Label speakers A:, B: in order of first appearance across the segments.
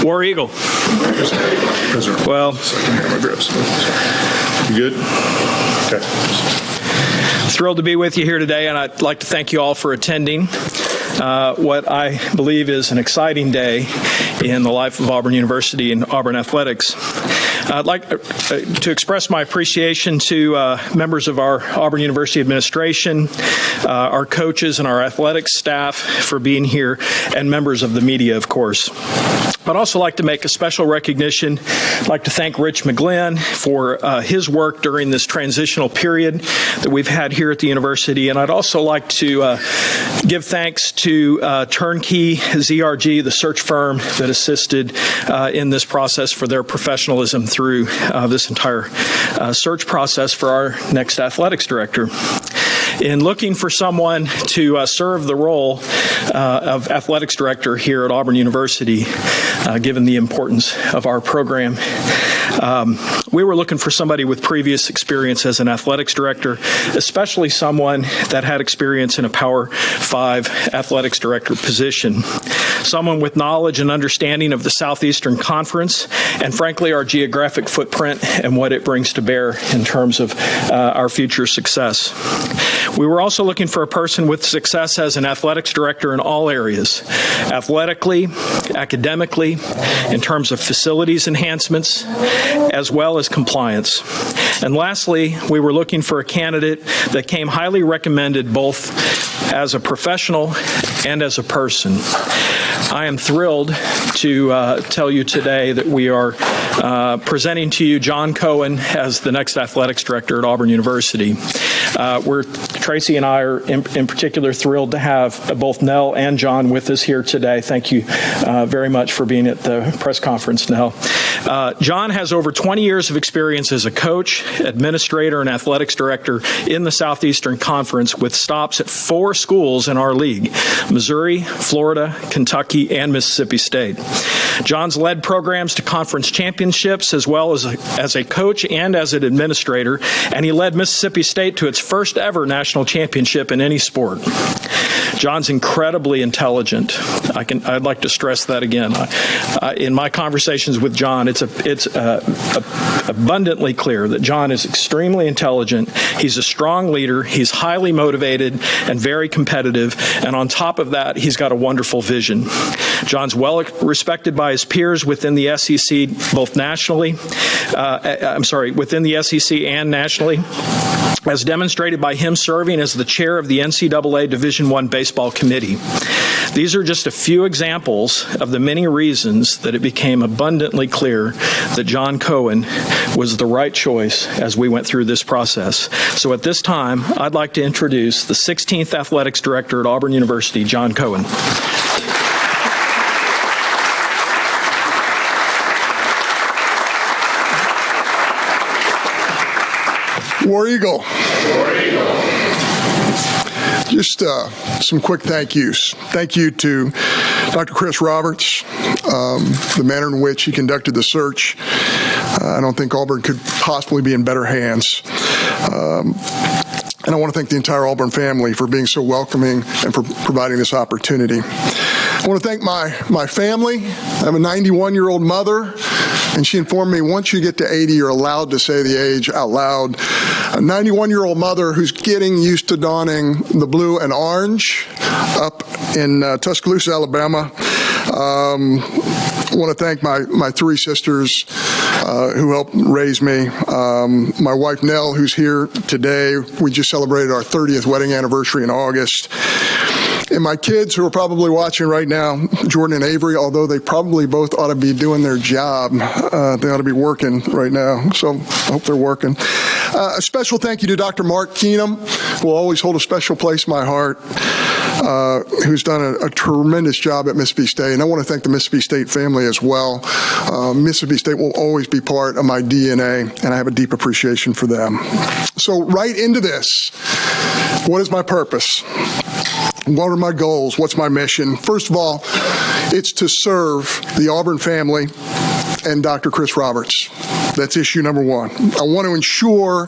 A: War Eagle. Well,
B: you good? Okay.
A: Thrilled to be with you here today, and I'd like to thank you all for attending what I believe is an exciting day in the life of Auburn University and Auburn athletics. I'd like to express my appreciation to members of our Auburn University administration, our coaches, and our athletics staff for being here, and members of the media, of course. I'd also like to make a special recognition. I'd like to thank Rich McGlynn for his work during this transitional period that we've had here at the university. And I'd also like to give thanks to Turnkey ZRG, the search firm that assisted in this process, for their professionalism through this entire search process for our next athletics director. In looking for someone to serve the role of athletics director here at Auburn University, given the importance of our program, we were looking for somebody with previous experience as an athletics director, especially someone that had experience in a Power 5 athletics director position. Someone with knowledge and understanding of the Southeastern Conference and, frankly, our geographic footprint and what it brings to bear in terms of our future success. We were also looking for a person with success as an athletics director in all areas, athletically, academically, in terms of facilities enhancements, as well as compliance. And lastly, we were looking for a candidate that came highly recommended both as a professional and as a person. I am thrilled to tell you today that we are presenting to you John Cohen as the next athletics director at Auburn University. Tracy and I are in particular thrilled to have both Nell and John with us here today. Thank you very much for being at the press conference, Nell. John has over 20 years of experience as a coach, administrator, and athletics director in the Southeastern Conference with stops at 4 schools in our league: Missouri, Florida, Kentucky, and Mississippi State. John's led programs to conference championships as well as a coach and as an administrator, and he led Mississippi State to its first ever national championship in any sport. John's incredibly intelligent. I'd like to stress that again. In my conversations with John, it's abundantly clear that John is extremely intelligent. He's a strong leader. He's highly motivated and very competitive. And on top of that, he's got a wonderful vision. John's well respected by his peers within the SEC, both nationally, within the SEC and nationally, as demonstrated by him serving as the chair of the NCAA Division I Baseball Committee. These are just a few examples of the many reasons that it became abundantly clear that John Cohen was the right choice as we went through this process. So at this time, I'd like to introduce the 16th Athletics Director at Auburn University, John Cohen.
C: War Eagle.
B: War Eagle.
C: Just some quick thank yous. Thank you to Dr. Chris Roberts, the manner in which he conducted the search. I don't think Auburn could possibly be in better hands. And I want to thank the entire Auburn family for being so welcoming and for providing this opportunity. I want to thank my family. I have a 91-year-old mother, and she informed me once you get to 80, you're allowed to say the age out loud. A 91-year-old mother who's getting used to donning the blue and orange up in Tuscaloosa, Alabama. I want to thank my 3 sisters who helped raise me. My wife, Nell, who's here today. We just celebrated our 30th wedding anniversary in August. And my kids who are probably watching right now, Jordan and Avery, although they probably both ought to be doing their job, they ought to be working right now. So I hope they're working. A special thank you to Dr. Mark Keenum, who will always hold a special place in my heart, who's done a tremendous job at Mississippi State. And I want to thank the Mississippi State family as well. Mississippi State will always be part of my DNA, and I have a deep appreciation for them. So right into this, what is my purpose? What are my goals? What's my mission? First of all, it's to serve the Auburn family and Dr. Chris Roberts. That's issue number 1. I want to ensure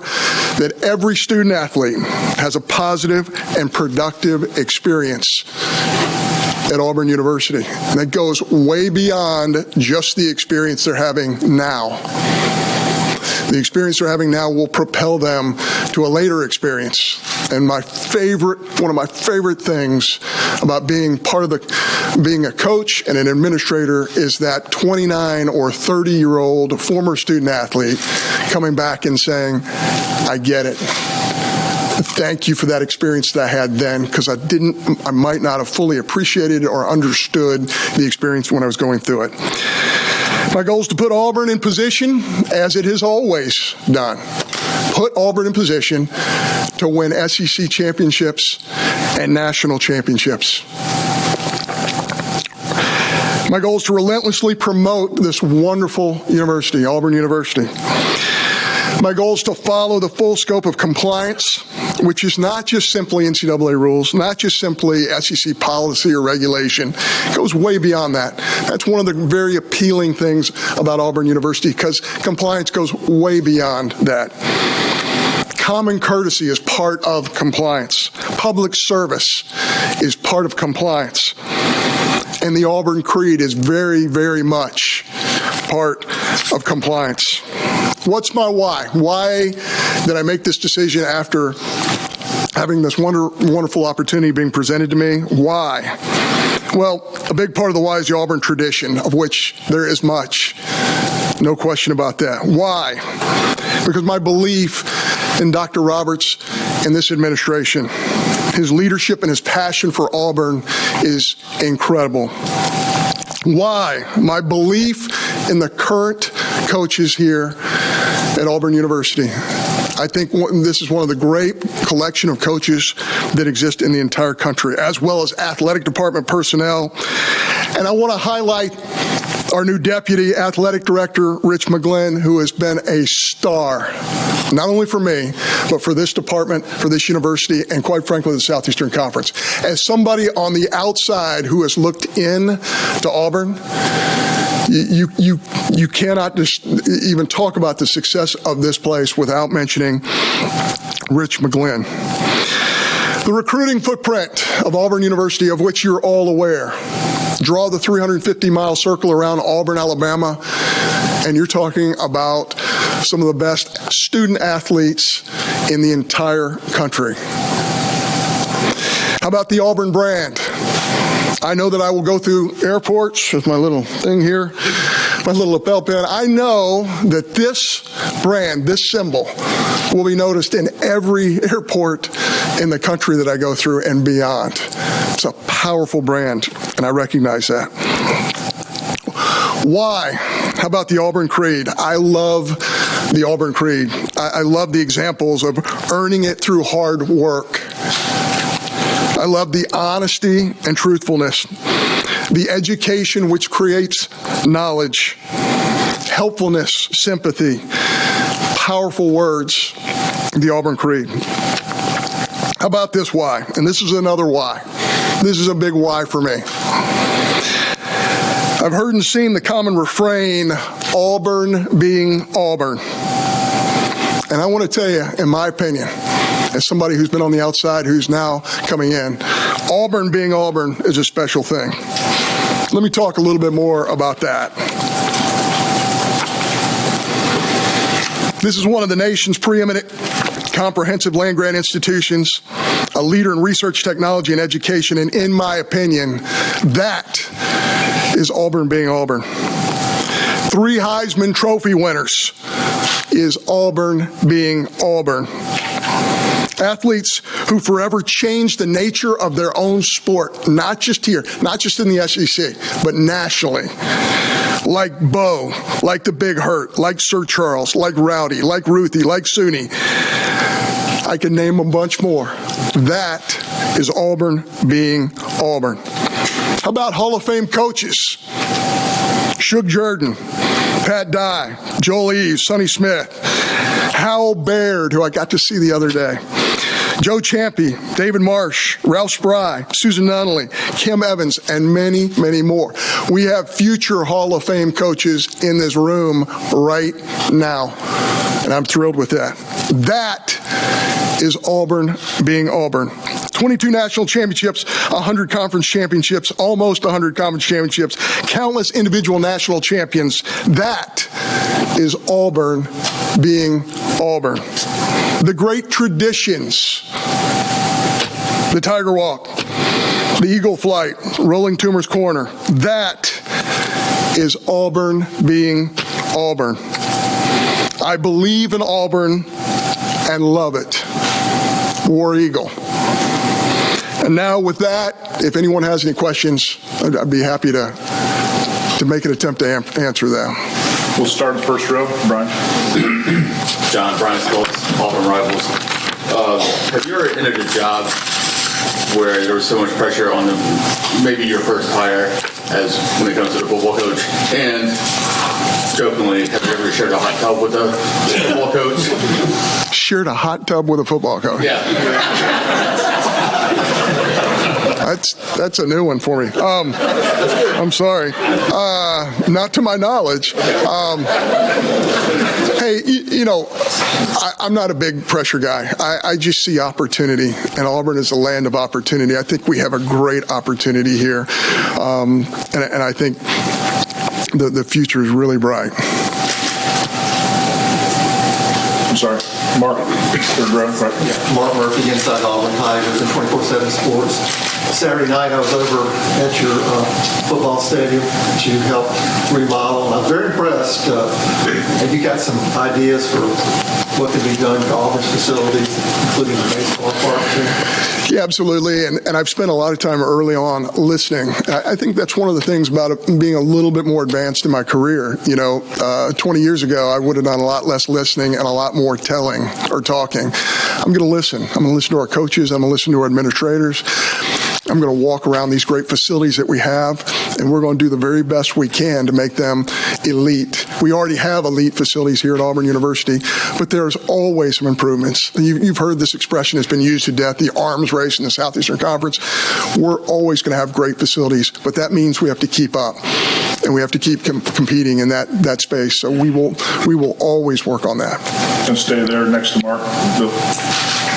C: that every student athlete has a positive and productive experience at Auburn University. And that goes way beyond just the experience they're having now. The experience they're having now will propel them to a later experience. And one of my favorite things about being being a coach and an administrator is that 29 or 30-year-old former student athlete coming back and saying, I get it. Thank you for that experience that I had then, because I might not have fully appreciated or understood the experience when I was going through it. My goal is to put Auburn in position, as it has always done, put Auburn in position to win SEC championships and national championships. My goal is to relentlessly promote this wonderful university, Auburn University. My goal is to follow the full scope of compliance, which is not just simply NCAA rules, not just simply SEC policy or regulation. It goes way beyond that. That's one of the very appealing things about Auburn University, because compliance goes way beyond that. Common courtesy is part of compliance. Public service is part of compliance. And the Auburn Creed is very, very much part of compliance. What's my why? Why did I make this decision after having this wonderful opportunity being presented to me? Why? Well, a big part of the why is the Auburn tradition, of which there is much. No question about that. Why? Because my belief in Dr. Roberts and this administration, his leadership and his passion for Auburn is incredible. Why? My belief in the current coaches here at Auburn University. I think this is one of the great collection of coaches that exist in the entire country, as well as athletic department personnel. And I want to highlight our new deputy athletic director, Rich McGlynn, who has been a star, not only for me, but for this department, for this university, and quite frankly, the Southeastern Conference. As somebody on the outside who has looked in to Auburn, you cannot just even talk about the success of this place without mentioning Rich McGlynn. The recruiting footprint of Auburn University, of which you're all aware. Draw the 350-mile circle around Auburn, Alabama, and you're talking about some of the best student athletes in the entire country. How about the Auburn brand? I know that I will go through airports with my little thing here, my little lapel pin. I know that this brand, this symbol, will be noticed in every airport in the country that I go through and beyond. It's a powerful brand, and I recognize that. Why? How about the Auburn Creed? I love the Auburn Creed. I love the examples of earning it through hard work. I love the honesty and truthfulness, the education which creates knowledge, helpfulness, sympathy, powerful words, the Auburn Creed. How about this why? And this is another why. This is a big why for me. I've heard and seen the common refrain, Auburn being Auburn. And I want to tell you, in my opinion, as somebody who's been on the outside, who's now coming in, Auburn being Auburn is a special thing. Let me talk a little bit more about that. This is one of the nation's preeminent comprehensive land-grant institutions, a leader in research, technology, and education, and in my opinion, that is Auburn being Auburn. 3 Heisman Trophy winners is Auburn being Auburn. Athletes who forever changed the nature of their own sport, not just here, not just in the SEC, but nationally. Like Bo, like the Big Hurt, like Sir Charles, like Rowdy, like Ruthie, like Suni. I can name a bunch more. That is Auburn being Auburn. How about Hall of Fame coaches? Shug Jordan, Pat Dye, Joel Eves, Sonny Smith, Howell Baird, who I got to see the other day, Joe Champy, David Marsh, Ralph Spry, Susan Nunnally, Kim Evans, and many, many more. We have future Hall of Fame coaches in this room right now, and I'm thrilled with that. That is Auburn being Auburn. 22 national championships, 100 conference championships, almost 100 conference championships, countless individual national champions. That is Auburn being Auburn. The great traditions, the Tiger Walk, the Eagle Flight, Rolling Toomer's Corner, that is Auburn being Auburn. I believe in Auburn and love it. War Eagle. And now with that, if anyone has any questions, I'd be happy to make an attempt to answer them.
B: We'll start in the first row. Brian.
D: John, Brian Stoltz, Auburn Rivals. Have you ever entered a job where there was so much pressure on maybe your first hire as when it comes to the football coach? And jokingly, have you ever shared a hot tub with a football coach?
C: Shared a hot tub with a football coach?
D: Yeah.
C: That's a new one for me. I'm sorry. Not to my knowledge. Hey, I'm not a big pressure guy. I just see opportunity, and Auburn is a land of opportunity. I think we have a great opportunity here, and I think the future is really bright.
B: I'm sorry. Mark, third row. Right.
E: Yeah. Mark Murphy, Inside Auburn Tigers and 24/7 Sports. Saturday night, I was over at your football stadium that you helped remodel, and I'm very impressed. Have you got some ideas for what can be done to Auburn's facilities, including the baseball park too?
C: Yeah, absolutely. And I've spent a lot of time early on listening. I think that's one of the things about being a little bit more advanced in my career. 20 years ago, I would have done a lot less listening and a lot more telling or talking. I'm going to listen. I'm going to listen to our coaches. I'm going to listen to our administrators. I'm going to walk around these great facilities that we have, and we're going to do the very best we can to make them elite. We already have elite facilities here at Auburn University, but there's always some improvements. You've heard this expression has been used to death, the arms race in the Southeastern Conference. We're always going to have great facilities, but that means we have to keep up, and we have to keep competing in that space. So we will always work on that.
B: And stay there next to Mark.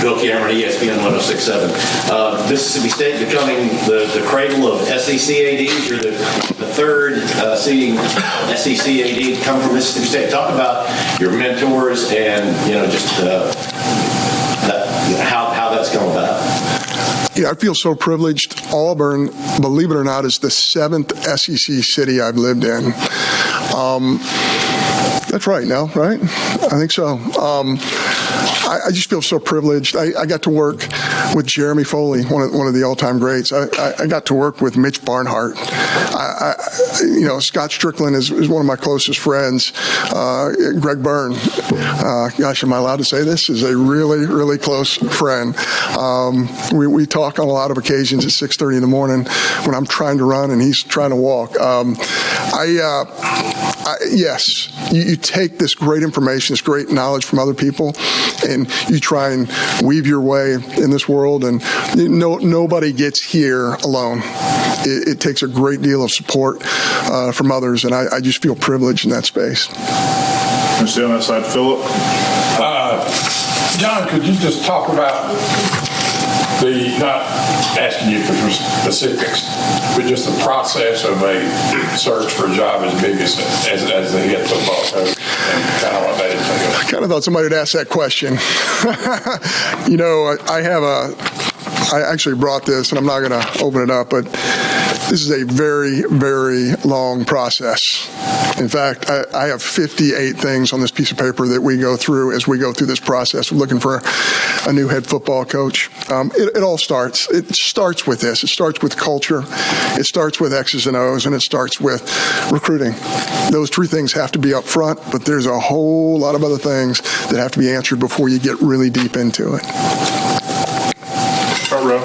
F: Bill Cameron, ESPN 106.7. Mississippi State becoming the cradle of SEC ADs. You're the third seeing SEC AD to come from Mississippi State. Talk about your mentors and how that's come about.
C: Yeah, I feel so privileged. Auburn, believe it or not, is the 7th SEC city I've lived in. That's right, no, right? I think so. I just feel so privileged. I got to work with Jeremy Foley, one of the all-time greats. I got to work with Mitch Barnhart. Scott Strickland is one of my closest friends. Greg Byrne, gosh, am I allowed to say this? Is a really, really close friend. We talk on a lot of occasions at 6:30 in the morning when I'm trying to run and he's trying to walk. Yes, you take this great information, this great knowledge from other people, and you try and weave your way in this world, and nobody gets here alone. It takes a great deal of support from others, and I just feel privileged in that space.
B: And stay on that side. Philip.
G: John, could you just talk about not asking you for specifics, but just the process of a search for a job as big as the head football coach and kind of what that entails?
C: I kind of thought somebody would ask that question. I actually brought this, and I'm not going to open it up, but this is a very, very long process. In fact, I have 58 things on this piece of paper that we go through as we go through this process of looking for a new head football coach. It all starts. It starts with this. It starts with culture. It starts with X's and O's, and it starts with recruiting. Those three things have to be up front, but there's a whole lot of other things that have to be answered before you get really deep into it.
B: Front row.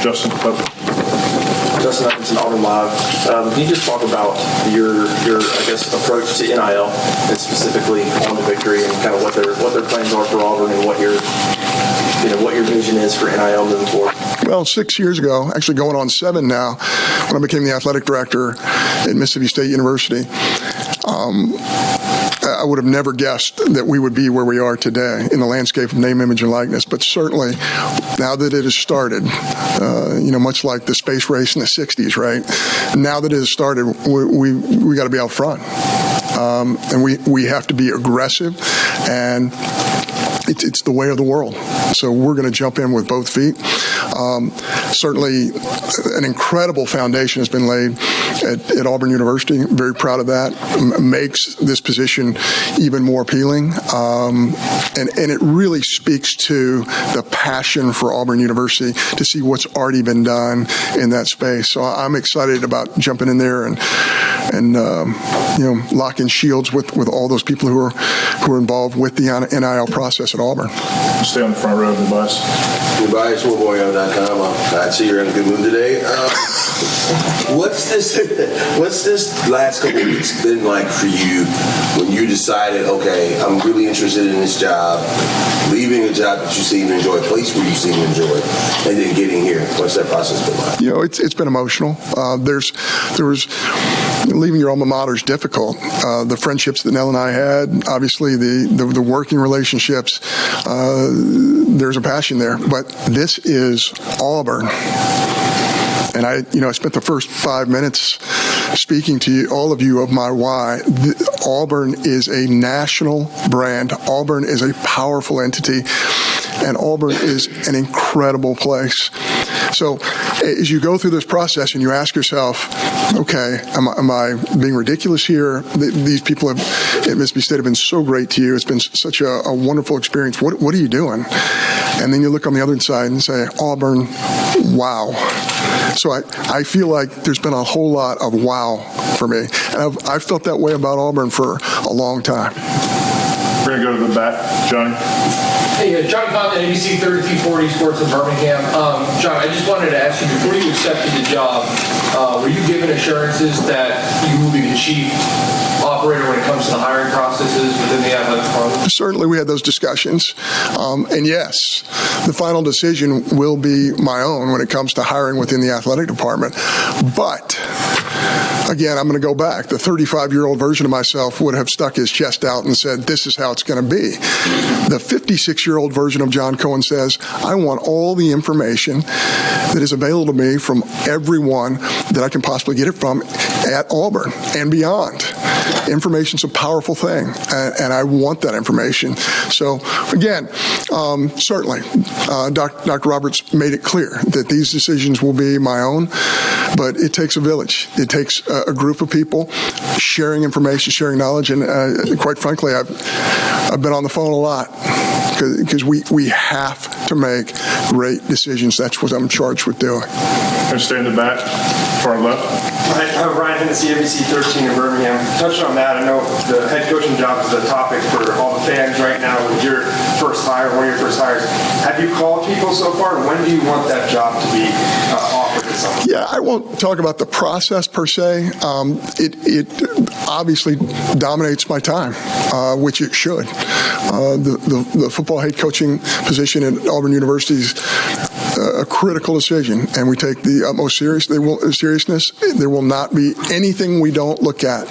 B: Justin.
H: Justin Hutchinson, Auburn Live. Can you just talk about your approach to NIL, and specifically on the Victory, and kind of what their plans are for Auburn, and what your vision is for NIL moving forward?
C: Well, 6 years ago, actually going on 7 now, when I became the athletic director at Mississippi State University, I would have never guessed that we would be where we are today in the landscape of name, image, and likeness. But certainly, now that it has started, much like the space race in the 60s, right? Now that it has started, we got to be out front. And we have to be aggressive, and it's the way of the world. So we're going to jump in with both feet. Certainly, an incredible foundation has been laid at Auburn University. I'm very proud of that. Makes this position even more appealing. And it really speaks to the passion for Auburn University to see what's already been done in that space. So I'm excited about jumping in there and locking shields with all those people who are involved with the NIL process at Auburn.
B: Stay on the front row of the bus.
I: Goodbye, SwareboyO.com. I see you're in a good mood today. What's this last couple of weeks been like for you when you decided, okay, I'm really interested in this job, leaving a job that you seem to enjoy, a place where you seem to enjoy, and then getting here? What's that process been like?
C: It's been emotional. There was leaving your alma mater is difficult. The friendships that Nell and I had, obviously the working relationships, there's a passion there. But this is Auburn. And I spent the first 5 minutes speaking to you, all of you, of my why. Auburn is a national brand. Auburn is a powerful entity. And Auburn is an incredible place. So as you go through this process and you ask yourself, okay, am I being ridiculous here? These people at Mississippi State have been so great to you. It's been such a wonderful experience. What are you doing? And then you look on the other side and say, Auburn, wow. So I feel like there's been a whole lot of wow for me. And I've felt that way about Auburn for a long time.
B: We're going to go to the back. Johnny?
J: Hey, Johnny Conlon, ABC 3340 Sports in Birmingham. John, I just wanted to ask you, before you accepted the job, were you given assurances that you will be the chief operator when it comes to the hiring processes within the athletic department?
C: Certainly we had those discussions. And yes, the final decision will be my own when it comes to hiring within the athletic department. But again, I'm going to go back. The 35-year-old version of myself would have stuck his chest out and said, this is how it's going to be. The 56-year-old version of John Cohen says, I want all the information that is available to me from everyone that I can possibly get it from at Auburn and beyond. Information's a powerful thing, and I want that information. So, again, certainly, Dr. Roberts made it clear that these decisions will be my own, but it takes a village. It takes a group of people sharing information, sharing knowledge, and quite frankly, I've been on the phone a lot because we have to make great decisions. That's what I'm charged with doing.
B: Going to stay in the back, far left.
K: I'm Ryan Hennessy, ABC 13 in Birmingham. Touching on that, I know the head coaching job is a topic for all the fans right now with your first hire, one of your first hires. Have you called people so far? When do you want that job to be offered to someone?
C: Yeah, I won't talk about the process per se. It obviously dominates my time, which it should. The football head coaching position at Auburn University is a critical decision, and we take the utmost seriousness. There will not be anything we don't look at.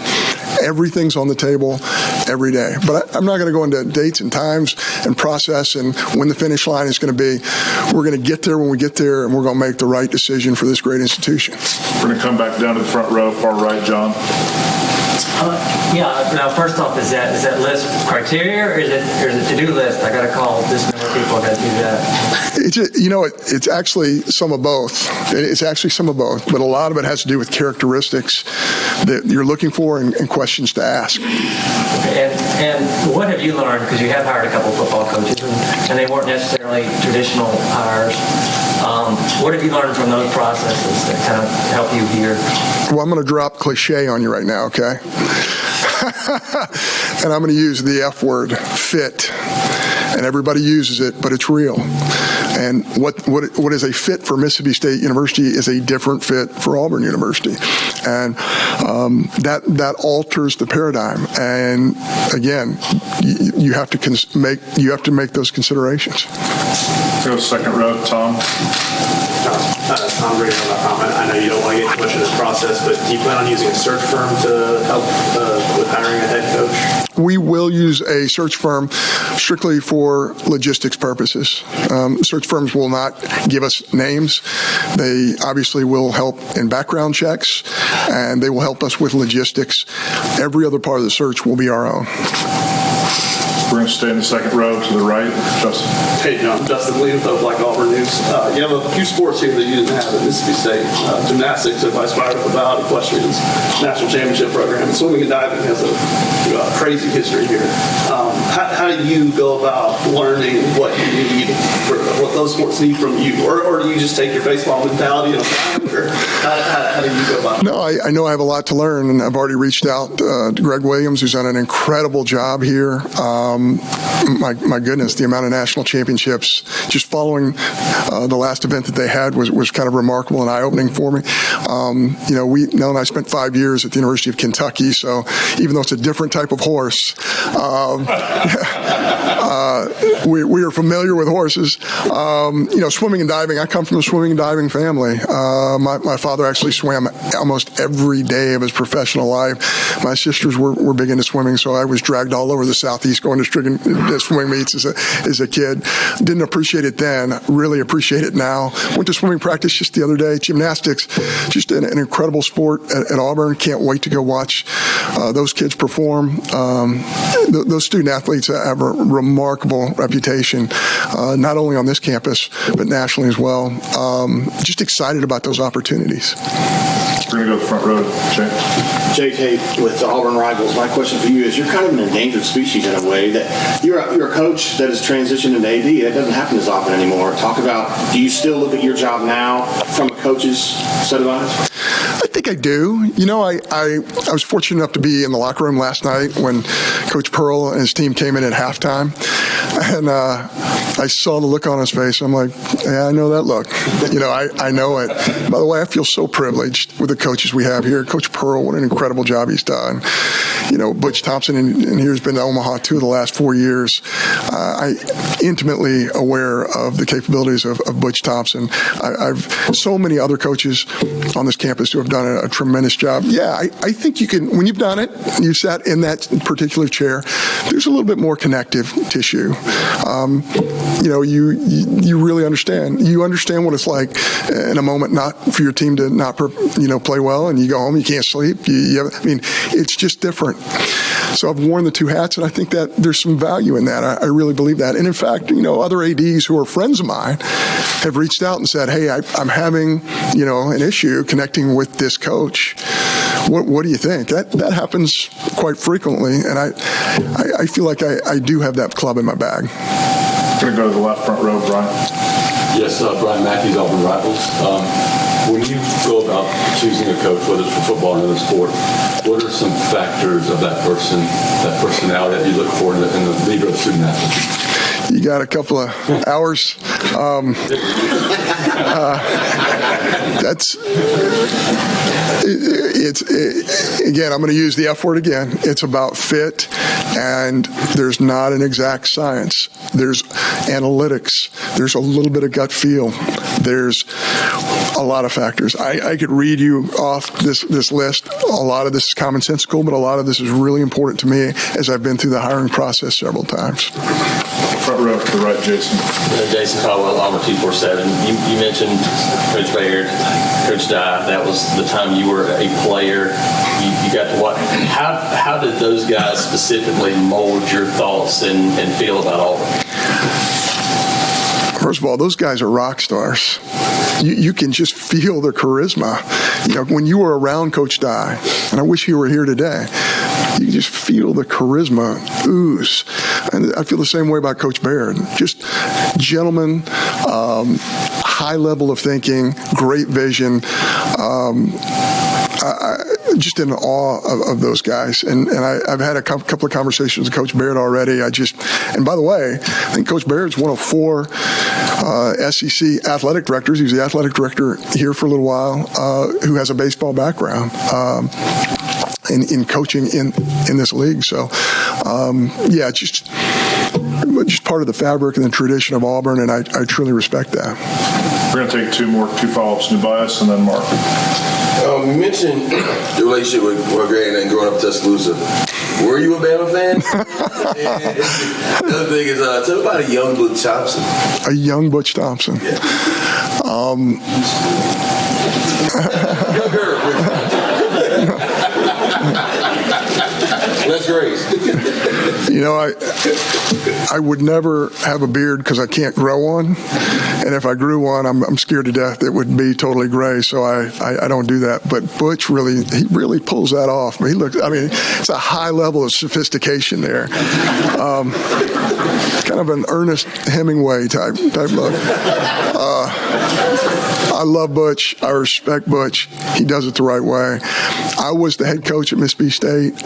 C: Everything's on the table every day. But I'm not going to go into dates and times and process and when the finish line is going to be. We're going to get there when we get there, and we're going to make the right decision for this great institution.
B: We're going to come back down to the front row, far right, John.
L: Now, first off, is that list criteria, or is it to-do list? I got to call this many people. I got to do that.
C: It's actually some of both. It's actually some of both, but a lot of it has to do with characteristics that you're looking for and questions to ask.
L: And what have you learned? Because you have hired a couple football coaches, and they weren't necessarily traditional hires. What have you learned from those processes that kind of help you here?
C: Well, I'm going to drop cliche on you right now, okay? And I'm going to use the F word, fit. And everybody uses it, but it's real. And what is a fit for Mississippi State University is a different fit for Auburn University, and that alters the paradigm. And again, you have to make those considerations.
B: Go second row, Tom.
H: radio.com. I know you don't want to get too much of this process, but do you plan on using a search firm to help with hiring a head coach?
C: We will use a search firm strictly for logistics purposes. Search firms will not give us names. They obviously will help in background checks, and they will help us with logistics. Every other part of the search will be our own.
B: We're going to stay in the second row to the right. Justin.
M: Hey, John. Justin Lee with Black Auburn News. You have a few sports here that you didn't have at Mississippi State. Gymnastics, if I spied up about equestrian's national championship program. Swimming and diving has a crazy history here. How do you go about learning what you need, what those sports need from you? Or do you just take your baseball mentality and apply it? Or how do you go about it?
C: No, I know I have a lot to learn, and I've already reached out to Greg Williams, who's done an incredible job here. My goodness, the amount of national championships, just following the last event that they had was kind of remarkable and eye-opening for me. Nell and I spent 5 years at the University of Kentucky, so even though it's a different type of horse, we are familiar with horses. Swimming and diving, I come from a swimming and diving family. My father actually swam almost every day of his professional life. My sisters were big into swimming, so I was dragged all over the Southeast going to swimming meets as a kid. Didn't appreciate it then, really appreciate it now. Went to swimming practice just the other day. Gymnastics, just an incredible sport at Auburn. Can't wait to go watch those kids perform. Those student athletes have a remarkable reputation, not only on this campus, but nationally as well. Just excited about those opportunities.
B: We're going to go to the front row, Jay.
N: Jay Tate with the Auburn Rivals. My question for you is, you're kind of an endangered species in a way, that you're a coach that has transitioned into AD. That doesn't happen as often anymore. Talk about, do you still look at your job now from a coach's set of eyes?
C: I think I do. I was fortunate enough to be in the locker room last night when Coach Pearl and his team came in at halftime, and I saw the look on his face. I'm like, yeah, I know that look. I know it. By the way, I feel so privileged with the coaches we have here. Coach Pearl, what an incredible job he's done. Butch Thompson and here's been to Omaha 2 of the last 4 years. I intimately aware of the capabilities of Butch Thompson. I've so many other coaches on this campus who have done a tremendous job. Yeah, I think you can, when you've done it, you sat in that particular chair, there's a little bit more connective tissue. You really understand. You understand what it's like in a moment not for your team to not play well, and you go home, you can't sleep. It's just different. So I've worn the two hats, and I think that there's some value in that. I really believe that. And in fact, other ADs who are friends of mine have reached out and said, hey, I'm having, an issue connecting with this coach. What do you think? That happens quite frequently, and I feel like I do have that club in my bag.
B: We're going to go to the left front row, Brian.
O: Yes, Brian Matthews, Auburn Rivals. When you go about choosing a coach, whether it's for football or another sport, what are some factors of that person, that personality that you look for in the leader of the student athlete?
C: You got a couple of hours. Again, I'm going to use the F word again. It's about fit, and there's not an exact science. There's analytics. There's a little bit of gut feel. There's a lot of factors. I could read you off this list. A lot of this is commonsensical, but a lot of this is really important to me as I've been through the hiring process several times.
B: Front row to the right, Jason.
F: Jason Caldwell, Auburn 247. You mentioned Coach Baird, Coach Dye. That was the time you were a player. You got to watch. How did those guys specifically mold your thoughts and feel about Auburn?
C: First of all, those guys are rock stars. You can just feel their charisma. When you were around Coach Dye, and I wish he were here today, you can just feel the charisma ooze. And I feel the same way about Coach Baird. Just gentleman, high level of thinking, great vision. Just in awe of those guys. And I've had a couple of conversations with Coach Baird already. And by the way, I think Coach Baird's one of 4 SEC athletic directors. He was the athletic director here for a little while, who has a baseball background. In coaching in this league. So, just part of the fabric and the tradition of Auburn, and I truly respect that.
B: We're going to take two follow-ups, Tobias and then Mark.
I: You mentioned the relationship with Greg and growing up in Tuscaloosa. Were you a Bama fan? And the other thing is, tell me about a young Butch Thompson.
C: A young Butch Thompson.
I: Yeah. That's great.
C: You know, I would never have a beard because I can't grow one, and if I grew one, I'm scared to death it would be totally gray. So I don't do that. But Butch really pulls that off. He looks. I mean, it's a high level of sophistication there. Kind of an Ernest Hemingway type look. I love Butch. I respect Butch. He does it the right way. I was the head coach at Mississippi State,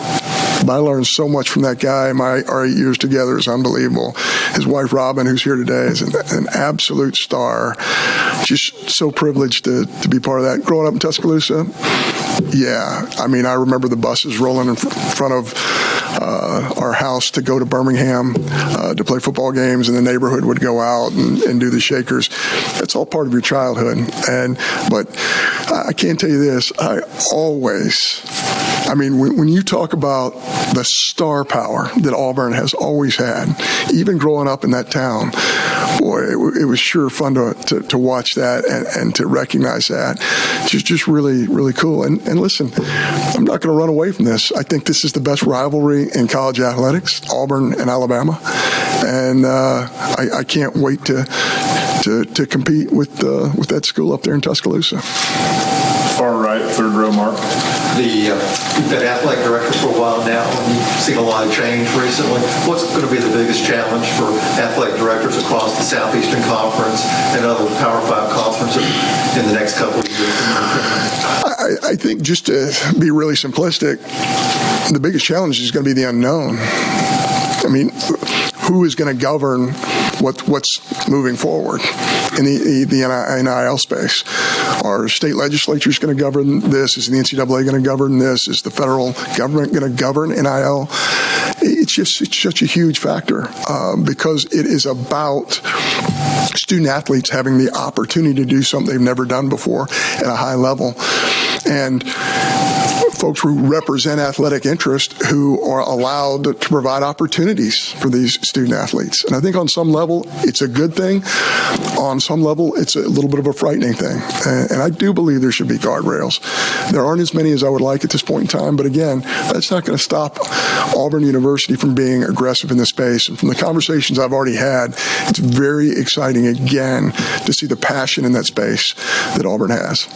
C: but I learned so much from that guy. Our 8 years together is unbelievable. His wife, Robin, who's here today, is an absolute star. Just so privileged to be part of that. Growing up in Tuscaloosa, yeah. I mean, I remember the buses rolling in front of our house to go to Birmingham to play football games, and the neighborhood would go out and do the Shakers. That's all part of your childhood. But I can tell you this, when you talk about the star power that Auburn has always had, even growing up in that town, boy, it was sure fun to watch that and to recognize that. Just really, really cool. And listen, I'm not going to run away from this. I think this is the best rivalry in college athletics, Auburn and Alabama. And I can't wait to compete with that school up there in Tuscaloosa.
B: Far right, third row, Mark.
E: You've been athletic director for a while now, and you've seen a lot of change recently. What's going to be the biggest challenge for athletic directors across the Southeastern Conference and other Power 5 conferences in the next couple of years?
C: I think, just to be really simplistic, the biggest challenge is going to be the unknown. I mean, who is going to govern what's moving forward in the NIL space? Are state legislatures going to govern this? Is the NCAA going to govern this? Is the federal government going to govern NIL? It's such a huge factor because it is about student athletes having the opportunity to do something they've never done before at a high level. And folks who represent athletic interest who are allowed to provide opportunities for these student athletes. And I think on some level, it's a good thing. On some level, it's a little bit of a frightening thing. And I do believe there should be guardrails. There aren't as many as I would like at this point in time. But again, that's not going to stop Auburn University from being aggressive in this space. And from the conversations I've already had, it's very exciting again to see the passion in that space that Auburn has.